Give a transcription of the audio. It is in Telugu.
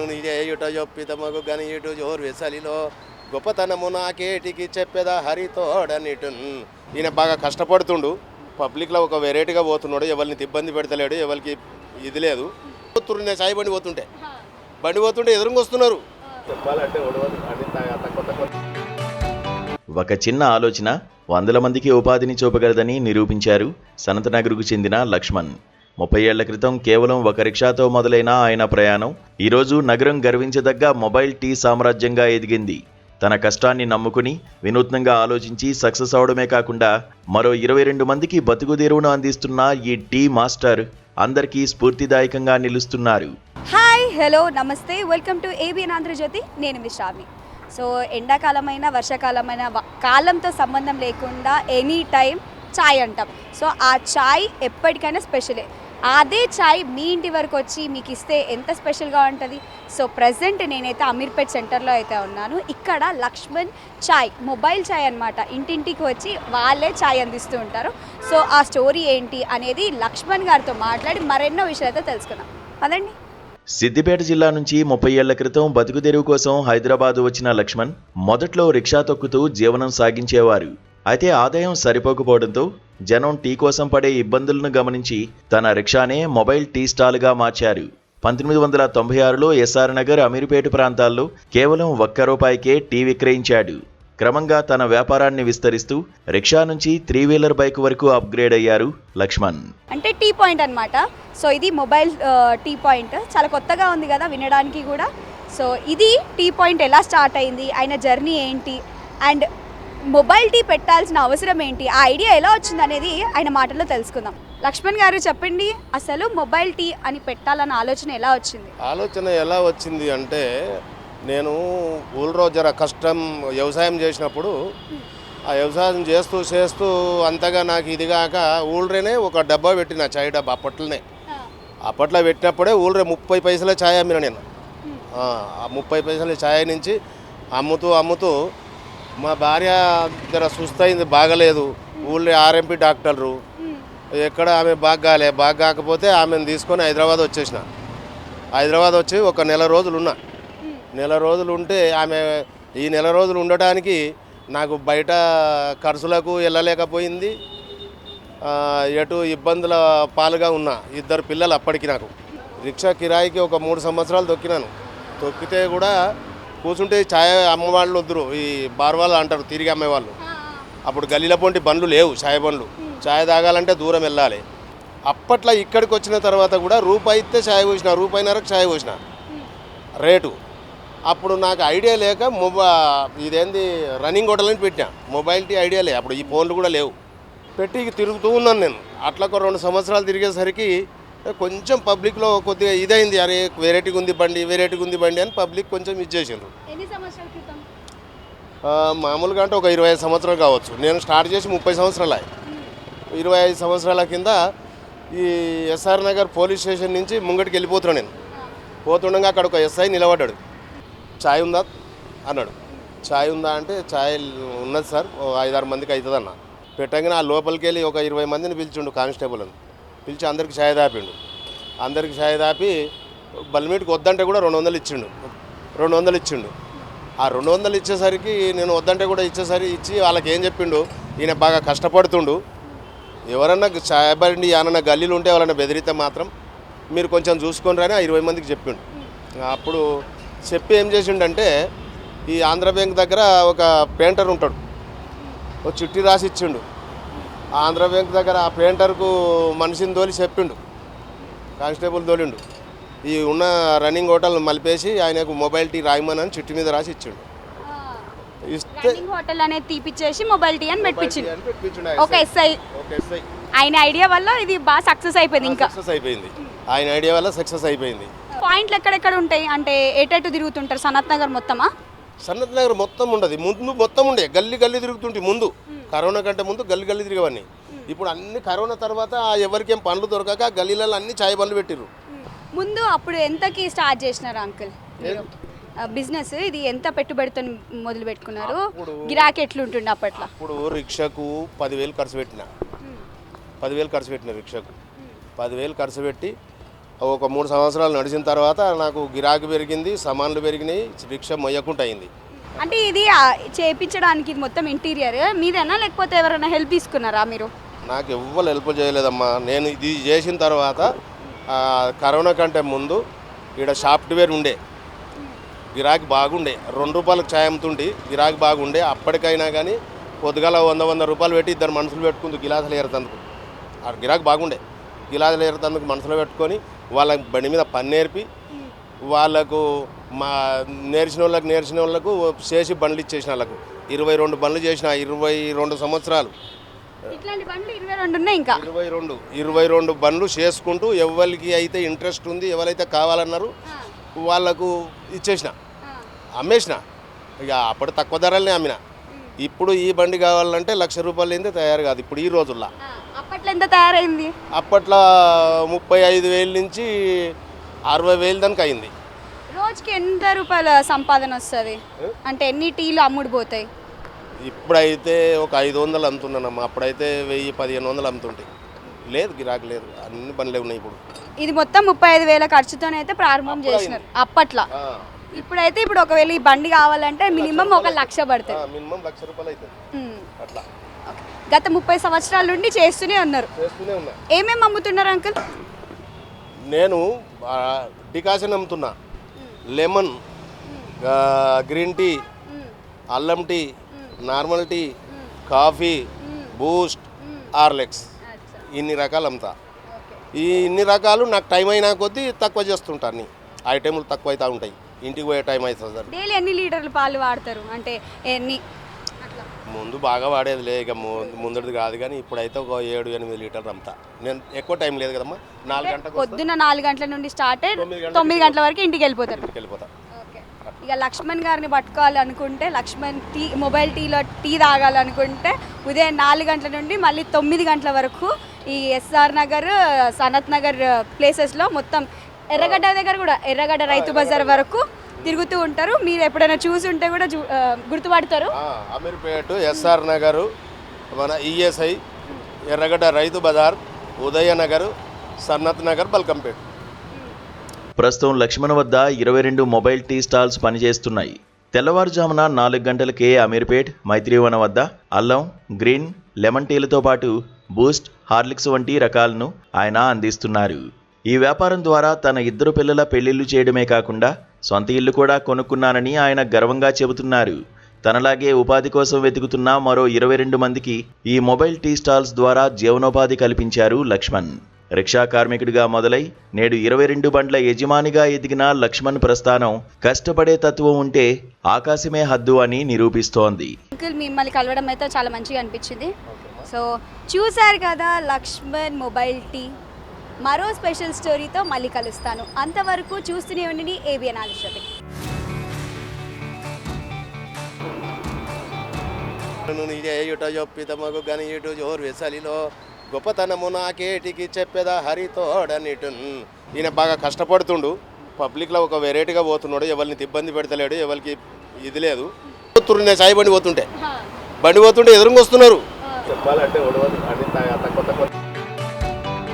నిజేయుట యొప్పితమగు గనియుడు జోర్వెసలిలో గొప్పతనము నాకేటికి చెప్పేదా హరితోడనిటు. ఈయన బాగా కష్టపడుతుండు, పబ్లిక్లో ఒక వెరైటీగా పోతున్నాడు, ఎవరిని ఇబ్బంది పెడతలేడు, ఎవరికి ఇది లేదు. నేను సాయి బండి పోతుంటే ఎదురుగా వస్తున్నారు. చెప్పాలంటే ఒక చిన్న ఆలోచన వందల మందికి ఉపాధిని చూపగలదని నిరూపించారు సనత్నగర్కు చెందిన లక్ష్మణ్. 30 ఏళ్ల క్రితం కేవలం ఒక రిక్షాతో మొదలైన ఆయన ప్రయాణం ఈరోజు నగరం గర్వించదగ్గ మొబైల్ టీ సామ్రాజ్యంగా ఎదిగింది. తన కష్టాన్ని నమ్ముకుని వినూత్నంగా ఆలోచించి సక్సెస్ అవడమే కాకుండా మరో 22 మందికి బతుకుదెరువును అందిస్తున్న ఈ టీ మాస్టర్ అందరికీ స్ఫూర్తిదాయకంగా నిలుస్తున్నారు. హాయ్, హలో, నమస్తే, వెల్కమ్ టు ఏబిఎన్ ఆంధ్రజ్యోతి. నేను మీ శ్రావణి. సో ఎండాకాలమైన వర్షాకాలమైన కాలంతో సంబంధం లేకుండా ఎనీ టైం చాయ్ అంటాం. సో ఆ చాయ్ ఎప్పటికైనా స్పెషలే. అదే చాయ్ మీ ఇంటి వరకు వచ్చి మీకు ఇస్తే ఎంత స్పెషల్గా ఉంటుంది. సో ప్రజెంట్ నేనైతే అమీర్పేట్ సెంటర్లో అయితే ఉన్నాను. ఇక్కడ లక్ష్మణ్ చాయ్, మొబైల్ చాయ్ అనమాట. ఇంటింటికి వచ్చి వాళ్ళే చాయ్ అందిస్తూ ఉంటారు. సో ఆ స్టోరీ ఏంటి అనేది లక్ష్మణ్ గారితో మాట్లాడి మరెన్నో విషయాలతో తెలుసుకున్నాం. అదండి. సిద్దిపేట జిల్లా నుంచి 30 ఏళ్ల క్రితం బతుకుదెరువు కోసం హైదరాబాద్ వచ్చిన లక్ష్మణ్ మొదట్లో రిక్షా తొక్కుతూ జీవనం సాగించేవారు. అయితే ఆదాయం సరిపోకపోవడంతో జనం టీ కోసం పడే ఇబ్బందులను గమనించి తన రిక్షానే మొబైల్ టీ స్టాల్గా మార్చారు. 1996లో ఎస్ఆర్ నగర్, అమీర్పేట ప్రాంతాల్లో కేవలం ₹1కే టీ విక్రయించాడు. క్రమంగా తన వ్యాపారాన్ని విస్తరిస్తూ రిక్షా నుంచి 3-వీలర్ బైక్ వరకు అప్గ్రేడ్ అయ్యారు లక్ష్మణ్. అంటే టీ పాయింట్ అనమాట. సో ఇది మొబైల్ టీ పాయింట్. చాలా కొత్తగా ఉంది కదా వినడానికి కూడా. సో ఇది టీ పాయింట్ ఎలా స్టార్ట్ అయింది, ఆయన జర్నీ ఏంటి, అండ్ మొబైల్ టీ పెట్టాల్సిన అవసరం ఏంటి, ఆ ఐడియా ఎలా వచ్చింది అనేది ఆయన మాటల్లో తెలుసుకుందాం. లక్ష్మణ్ గారు చెప్పండి, అసలు మొబైల్ టీ అని పెట్టాలన్న ఆలోచన ఎలా వచ్చింది? అంటే నేను ఊళ్ళో జర కష్టం వ్యవసాయం చేసినప్పుడు ఆ వ్యవసాయం చేస్తూ అంతగా నాకు ఇది కాక ఊళ్ళోనే ఒక డబ్బా పెట్టిన చాయ్ డబ్బా. అప్పట్లో పెట్టినప్పుడే ఊళ్ళో 30 పైసల ఛాయ్ అమ్మిన నేను. ఆ 30 పైసల ఛాయ్ నుంచి అమ్ముతూ మా భార్య జర సుస్తయింది, బాగలేదు. ఊళ్ళో ఆర్ఎంపీ డాక్టర్లు ఎక్కడ ఆమె బాగా కాకపోతే ఆమెను తీసుకొని హైదరాబాద్ వచ్చేసిన. హైదరాబాద్ వచ్చి ఒక నెల రోజులు ఉంటే ఆమె ఈ నెల రోజులు ఉండటానికి నాకు బయట ఖర్చులకు వెళ్ళలేకపోయింది. ఎటు ఇబ్బందుల పాలుగా ఉన్నా. 2 పిల్లలు అప్పటికి. నాకు రిక్షా కిరాయికి ఒక 3 సంవత్సరాలు తొక్కితే కూడా కూర్చుంటే ఛాయ్ అమ్మవాళ్ళు వద్దురు, ఈ బార్వాళ్ళు అంటారు తిరిగి అమ్మేవాళ్ళు. అప్పుడు గల్లీల పొంటి బండ్లు లేవు, ఛాయ్ బండ్లు. ఛాయ్ తాగాలంటే దూరం వెళ్ళాలి. అప్పట్లో ఇక్కడికి వచ్చిన తర్వాత కూడా రూపాయి ఇస్తే ఛాయ్ పోసిన, ₹1.5కి ఛాయ్ పోసిన రేటు. అప్పుడు నాకు ఐడియా లేక ఇదేంది రన్నింగ్ హోటల్ని పెట్టినా. మొబైల్ టీ ఐడియా లే, అప్పుడు ఈ ఫోన్లు కూడా లేవు. పెట్టి తిరుగుతూ ఉన్నాను నేను. అట్లా ఒక 2 సంవత్సరాలు తిరిగేసరికి కొంచెం పబ్లిక్లో కొద్దిగా ఇదైంది. అరే వెరైటీగా ఉంది బండి అని పబ్లిక్ కొంచెం ఇచ్చేసిండ్రు. మామూలుగా అంటే ఒక 25 సంవత్సరాలు కావచ్చు. నేను స్టార్ట్ చేసి 30 సంవత్సరాలు. 25 సంవత్సరాల కింద ఈ ఎస్ఆర్ నగర్ పోలీస్ స్టేషన్ నుంచి ముంగటికి వెళ్ళిపోతున్నాను నేను. పోతుండగా అక్కడ ఒక ఎస్ఐ నిలబడ్డాడు. ఛాయ్ ఉందా అన్నాడు. ఛాయ్ ఉందా అంటే ఛాయ్ ఉన్నది సార్, 5-6 మందికి అవుతుంది అన్న. పెట్టగానే ఆ లోపలికి వెళ్ళి ఒక 20 మందిని పిలిచిండు, కానిస్టేబుల్ అని పిలిచి అందరికి ఛాయ్ దాపిండు. అందరికి ఛాయ్ దాపి బల్మీట్కి వద్దంటే కూడా 200 ఇచ్చిండు. ఆ 200 ఇచ్చేసరికి నేను వద్దంటే కూడా ఇచ్చి వాళ్ళకి ఏం చెప్పిండు, ఈయన బాగా కష్టపడుతుండు, ఎవరన్నా ఛాయ్ బండి ఏమన్నా గల్లీలు ఉంటే వాళ్ళని బెదిరితే మాత్రం మీరు కొంచెం చూసుకొని అని ఆ 20 మందికి చెప్పిండు. అప్పుడు చెప్పి ఏం చేసిండంటే ఈ ఆంధ్ర బ్యాంక్ దగ్గర ఒక పెయింటర్ ఉంటాడు, ఒక చిట్టి రాసి ఇచ్చిండు. ఆంధ్ర బ్యాంక్ దగ్గర ఆ పెయింటర్కు మనిషిని తోలి చెప్పిండు, కానిస్టేబుల్ తోలిండు. ఈ ఉన్న రన్నింగ్ హోటల్ మలిపేసి ఆయనకు మొబైల్ టీ రాయమని అని చిట్టి మీద రాసి ఇచ్చిండు. ఇస్తే హోటల్ అనేది తీపిచ్చేసి మొబైల్ టీ అని పెట్టించిండు. ఒక ఎస్ఐ ఆయన ఐడియా వల్ల ఇది బాగా సక్సెస్ అయిపోయింది. ఆయన ఐడియా వల్ల సక్సెస్ అయిపోయింది. పాయింట్లు ఎక్కడెక్కడ ఉంటాయి అంటే ఎటు తిరుగుతుంటారు? సనత్ నగర్ మొత్తమా? సనత్ నగర్ మొత్తం ఉండదు, ముందు మొత్తం ఉండే గల్లీ తిరుగుతుంటే. ముందు కరోనా కంటే ముందు గల్లీ తిరిగేవన్నీ. ఇప్పుడు అన్ని కరోనా తర్వాత ఎవరికేం పనులు దొరకక గల్లీలలో అన్ని ఛాయ్ బండ్లు పెట్టిర్రు. ముందు అప్పుడు ఎంతకి స్టార్ట్ చేసినారు అంకుల్ బిజినెస్? ఇది ఎంత పెట్టుబడితో మొదలు పెట్టుకున్నారు? గిరాకీ ఎట్లుంటుండే అప్పట్లో? ఇప్పుడు రిక్షాకు 10,000 ఖర్చు పెట్టిన. రిక్షాకు 10,000 ఖర్చు పెట్టి ఒక 3 సంవత్సరాలు నడిచిన తర్వాత నాకు గిరాకీ పెరిగింది, సామాన్లు పెరిగినాయి, రిక్షా మొయ్యకుండా అయింది. అంటే ఇది చేయించడానికి ఇది మొత్తం ఇంటీరియర్ మీదేనా లేకపోతే ఎవరైనా హెల్ప్ తీసుకున్నారా మీరు? నాకు ఎవ్వరు హెల్ప్ చేయలేదమ్మా. నేను ఇది చేసిన తర్వాత కరోనా కంటే ముందు ఇక్కడ సాఫ్ట్వేర్ ఉండే, గిరాకీ బాగుండే, 2 రూపాయలకు ఛాయ్ అమ్ముతుంటే గిరాకీ బాగుండే. అప్పటికైనా కానీ పొద్దుగాల 100 రూపాయలు పెట్టి 2 మనుషులు పెట్టుకుంది గిలాసులు ఏరుతందుకు. ఆ గిరాకీ బాగుండే, గిలాసులు ఏరుతందుకు మనుషులు పెట్టుకొని వాళ్ళకి బండి మీద పని నేర్పి వాళ్ళకు మా నేర్చిన వాళ్ళకు చేసి బండ్లు ఇచ్చేసిన వాళ్ళకు 22 బండ్లు చేసిన 22 సంవత్సరాలు. ఇట్లాంటి బండ్లు 22 ఉన్నాయి. ఇంకా 22 బండ్లు చేసుకుంటూ ఎవరికి అయితే ఇంట్రెస్ట్ ఉంది, ఎవరైతే కావాలన్నారు వాళ్ళకు ఇచ్చేసిన, అమ్మేసిన. ఇక అప్పుడు తక్కువ ధరలనే అమ్మిన. ఇప్పుడు ఈ బండి కావాలంటే 1,00,000 రూపాయలు ఏంది తయారు కాదు ఇప్పుడు ఈ రోజుల్లో. అప్పట్లో ఎంత తయారైంది? అప్పట్లో 35,000 నుంచి 60,000 దానికి అయింది. రోజుకి ఎంత రూపాయల సంపాదన వస్తుంది? అంటే ఎన్ని టీలు అమ్ముడు పోతాయి? ఇప్పుడైతే ఒక 500 అమ్ముతున్నానమ్మా. అప్పుడైతే 1000-1500 అమ్ముతుంటాయి. లేదు, గిరాకీ లేదు, అన్ని బండ్లే ఉన్నాయి ఇప్పుడు. ఇది మొత్తం 35,000 ఖర్చుతోనైతే ప్రారంభం చేసినారు అప్పట్లో. ఇప్పుడైతే ఇప్పుడు ఒకవేళ ఈ బండి కావాలంటే మినిమం 1,00,000 పడుతుంది. మినిమం 1,00,000 రూపాయలు అవుతుంది. అట్లా గత 30 సంవత్సరాల నుండి చేస్తూనే ఉన్నారు. ఏమేమి అమ్ముతున్నారు అంకుల్? నేను డికాషన్ అమ్ముతున్నా, లెమన్, గ్రీన్ టీ, అల్లం tea, normal tea, coffee, Boost, Horlicks, ఇన్ని రకాలు అమ్ముతా. ఈ ఇన్ని రకాలు నాకు టైం అయినా కొద్దీ తక్కువ చేస్తుంటాను. ఐటెంలు తక్కువ అవుతూ ఉంటాయి, ఇంటికి పోయే టైం అవుతుంది సార్. డైలీ ఎన్ని లీటర్లు పాలు వాడతారు? అంటే ఎన్ని? ముందు బాగా వాడేది లే, ఇక ముందటిది కాదు, కానీ ఇప్పుడైతే ఒక 7-8 లీటర్లు అమ్ముతా. నేను ఎక్కువ టైం లేదు కదమ్మా, 4 గంటలకు పొద్దున్న 4 గంటల నుండి స్టార్ట్ అయ్యి 9 గంటల వరకు ఇంటికి వెళ్ళిపోతా. ఇక లక్ష్మణ్ గారిని పట్టుకోవాలనుకుంటే, లక్ష్మణ్ టీ మొబైల్ టీలో టీ తాగాలనుకుంటే ఉదయం 4 గంటల నుండి మళ్ళీ 9 గంటల వరకు ఈ ఎస్ఆర్ నగర్, సనత్ నగర్ ప్లేసెస్లో మొత్తం ఎర్రగడ్డ దగ్గర కూడా ఎర్రగడ్డ రైతు బజార్ వరకు తిరుగుతూ ఉంటారు. మీరు ఎప్పుడైనా చూసి ఉంటే కూడా గుర్తుపడతారు. అమీర్పేట, ఎస్ఆర్ నగర్, మన ఈఎస్ఐ, ఎర్రగడ్డ రైతు బజార్, ఉదయనగర్, సన్నత్ నగర్, బల్కంపేట. ప్రస్తుతం లక్ష్మణ్ వద్ద 22 మొబైల్ టీ స్టాల్స్ పనిచేస్తున్నాయి. తెల్లవారుజామున 4 గంటలకే అమీర్పేట్, మైత్రివన వద్ద అల్లం, గ్రీన్, లెమన్ టీలతో పాటు బూస్ట్, హార్లిక్స్ వంటి రకాలను ఆయన అందిస్తున్నారు. ఈ వ్యాపారం ద్వారా తన 2 పిల్లల పెళ్లిళ్లు చేయడమే కాకుండా సొంత ఇల్లు కూడా కొనుక్కున్నానని ఆయన గర్వంగా చెబుతున్నారు. తనలాగే ఉపాధి కోసం వెతుకుతున్న మరో 22 మందికి ఈ మొబైల్ టీ స్టాల్స్ ద్వారా జీవనోపాధి కల్పించారు లక్ష్మణ్. రిక్షా కార్మికుడిగా మొదలై నేడు 22 బండ్ల యజమానిగా ఎదిగిన లక్ష్మణ్ ప్రస్థానం కష్టపడే తత్వం ఉంటే ఆకాశమే హద్దు అని నిరూపిస్తోంది. మిమ్మల్ని కలవడం అయితే చాలా మంచిగా అనిపించింది. సో చూశారు కదా లక్ష్మణ్ మొబైల్ టీ. మరో స్పెషల్ స్టోరీతో మళ్ళీ కలుస్తాను. అంతవరకు చూస్తూనే ఉండండి ఏబిఎన్ ఆంధ్రజ్యోతి. చెప్పితమగు గనియుడు జోరు వెసలిలో గొప్పతనము నాకేటికి చెప్పేదా హరితోడనిటు. ఈయన బాగా కష్టపడుతుండు, పబ్లిక్లో ఒక వెరైటీగా పోతున్నాడు, ఎవరిని ఇబ్బంది పెడతలేడు, ఎవరికి ఇది లేదు. సాయి బండి పోతుంటే ఎదురుగా వస్తున్నారు. చెప్పాలంటే తక్కువ